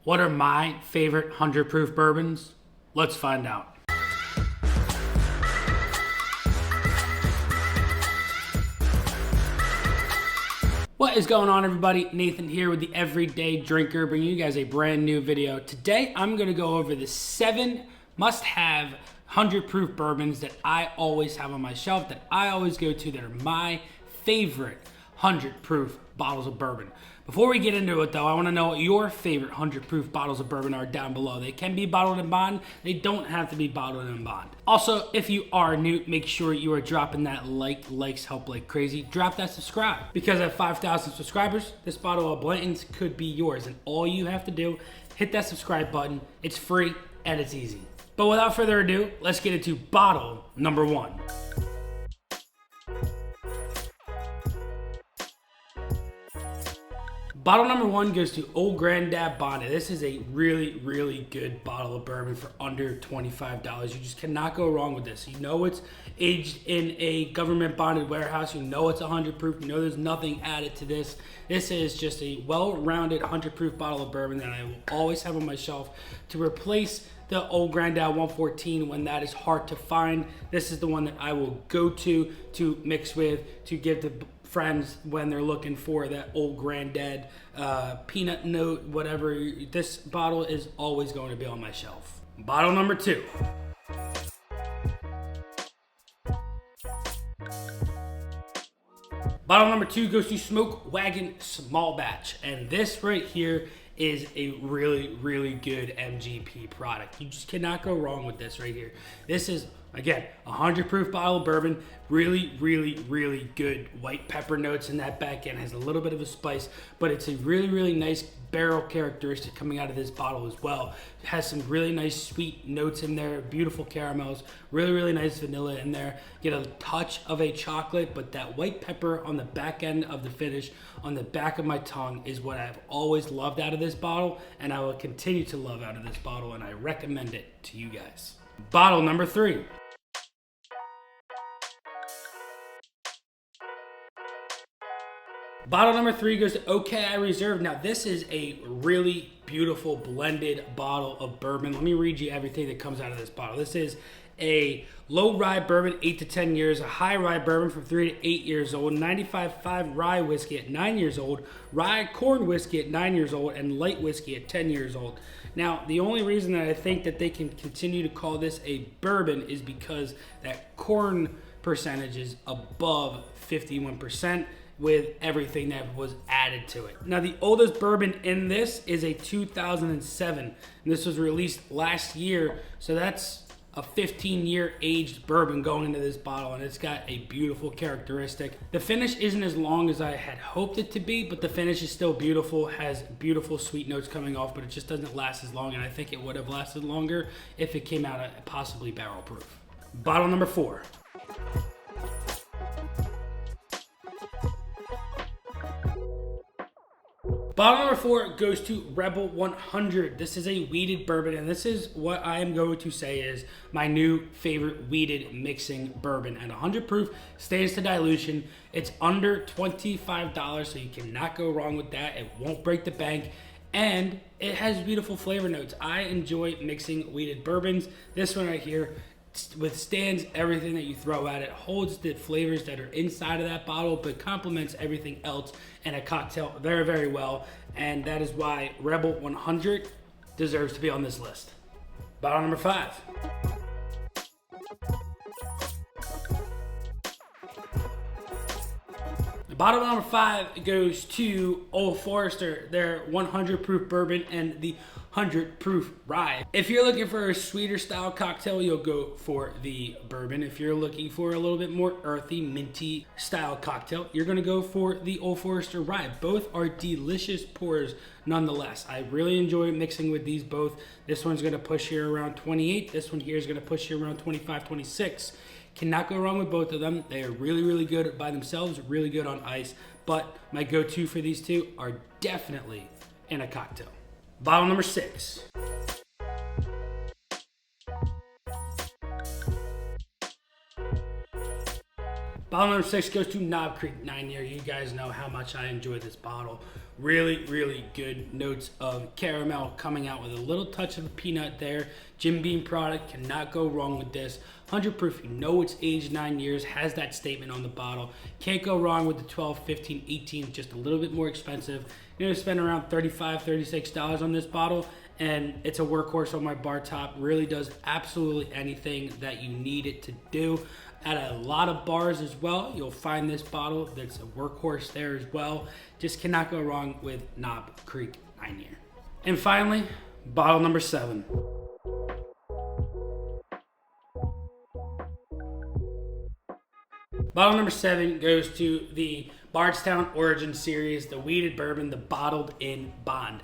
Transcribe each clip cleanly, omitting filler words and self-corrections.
What are my favorite 100 proof bourbons? Let's find out. What is going on, everybody? Nathan here with the Everyday Drinker, bringing you guys a brand new video. Today, I'm gonna go over the 7 must-have 100 proof bourbons that I always have on my shelf, that I always go to, that are my favorite 100 proof bottles of bourbon. Before we get into it though, I wanna know what your favorite 100 proof bottles of bourbon are down below. They can be bottled in bond, they don't have to be bottled in bond. Also, if you are new, make sure you are dropping that likes help like crazy. Drop that subscribe, because at 5,000 subscribers, this bottle of Blanton's could be yours. And all you have to do, hit that subscribe button. It's free and it's easy. But without further ado, let's get into bottle number 1. Bottle number 1 goes to Old Grandad Bonded. This is a really good bottle of bourbon for under $25. You just cannot go wrong with this. You know it's aged in a government bonded warehouse. You know it's 100 proof. You know there's nothing added to this. This is just a well-rounded 100 proof bottle of bourbon that I will always have on my shelf to replace the Old Grandad 114 when that is hard to find. This is the one that I will go to mix with, to give to friends when they're looking for that Old Grandad peanut note, whatever. This bottle is always going to be on my shelf. Bottle number 2. Bottle number 2 goes to Smoke Wagon Small Batch, and this right here is a really good MGP product. You just cannot go wrong with this right here. This is, again, a 100 proof bottle of bourbon. Really good white pepper notes in that back end. Has a little bit of a spice, but it's a really nice barrel characteristic coming out of this bottle as well. It has some really nice sweet notes in there, beautiful caramels, really nice vanilla in there. Get a touch of a chocolate, but that white pepper on the back end of the finish, on the back of my tongue, is what I've always loved out of this bottle, and I will continue to love out of this bottle, and I recommend it to you guys. Bottle number 3. Bottle number 3 goes to OKI Reserve. Now, this is a really beautiful blended bottle of bourbon. Let me read you everything that comes out of this bottle. This is a low rye bourbon, 8 to 10 years, a high rye bourbon from 3 to 8 years old, 95.5 rye whiskey at 9 years old, rye corn whiskey at 9 years old, and light whiskey at 10 years old. Now, the only reason that I think that they can continue to call this a bourbon is because that corn percentage is above 51%. With everything that was added to it. Now, the oldest bourbon in this is a 2007, and this was released last year, so that's a 15-year aged bourbon going into this bottle, and it's got a beautiful characteristic. The finish isn't as long as I had hoped it to be, but the finish is still beautiful, has beautiful sweet notes coming off, but it just doesn't last as long, and I think it would have lasted longer if it came out possibly barrel proof. Bottle number 4. Bottle number 4 goes to Rebel 100. This is a wheated bourbon, and this is what I am going to say is my new favorite wheated mixing bourbon. At 100 proof, stands to dilution. It's under $25, so you cannot go wrong with that. It won't break the bank, and it has beautiful flavor notes. I enjoy mixing wheated bourbons. This one right here withstands everything that you throw at it, holds the flavors that are inside of that bottle, but complements everything else in a cocktail very well, and that is why Rebel 100 deserves to be on this list. Bottle number 5. Bottle number 5 goes to Old Forester, their 100 proof bourbon and the 100 proof rye. If you're looking for a sweeter style cocktail, you'll go for the bourbon. If you're looking for a little bit more earthy, minty style cocktail, you're gonna go for the Old Forester rye. Both are delicious pours nonetheless. I really enjoy mixing with these both. This one's gonna push here around 28. This one here is gonna push here around 25, 26. Cannot go wrong with both of them. They are really good by themselves, really good on ice, but my go-to for these two are definitely in a cocktail. Bottle number 6. Bottle number 6 goes to Knob Creek 9 Year. You guys know how much I enjoy this bottle. Really, really good notes of caramel coming out with a little touch of a peanut there. Jim Beam product, cannot go wrong with this. 100 proof, you know it's aged 9 years, has that statement on the bottle. Can't go wrong with the 12, 15, 18, just a little bit more expensive. You're gonna spend around $35, $36 on this bottle, and it's a workhorse on my bar top. Really does absolutely anything that you need it to do. At a lot of bars as well, you'll find this bottle that's a workhorse there as well. Just cannot go wrong with Knob Creek 9 year. And finally, bottle number 7. Bottle number 7 goes to the Bardstown Origin Series, the wheated bourbon, the bottled in bond.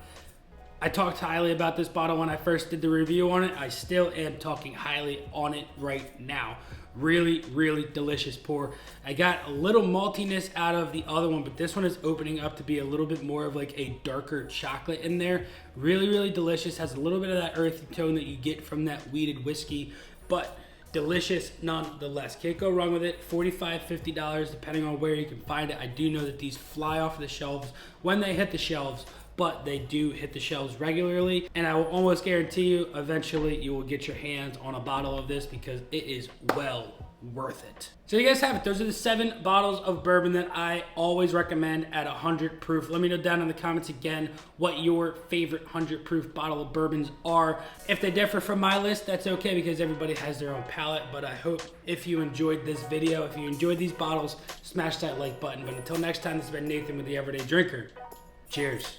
I talked highly about this bottle when I first did the review on it. I still am talking highly on it right now. Really, really delicious pour. I got a little maltiness out of the other one, but this one is opening up to be a little bit more of like a darker chocolate in there. Really, really delicious. Has a little bit of that earthy tone that you get from that wheated whiskey, but delicious nonetheless. Can't go wrong with it. $45, $50 depending on where you can find it. I do know that these fly off the shelves when they hit the shelves, but they do hit the shelves regularly, and I will almost guarantee you eventually you will get your hands on a bottle of this because it is well worth it. So you guys have it. Those are the 7 bottles of bourbon that I always recommend at 100 proof. Let me know down in the comments again what your favorite 100 proof bottle of bourbons are. If they differ from my list, that's okay because everybody has their own palate, but I hope if you enjoyed this video, if you enjoyed these bottles, smash that like button. But until next time, this has been Nathan with the Everyday Drinker. Cheers.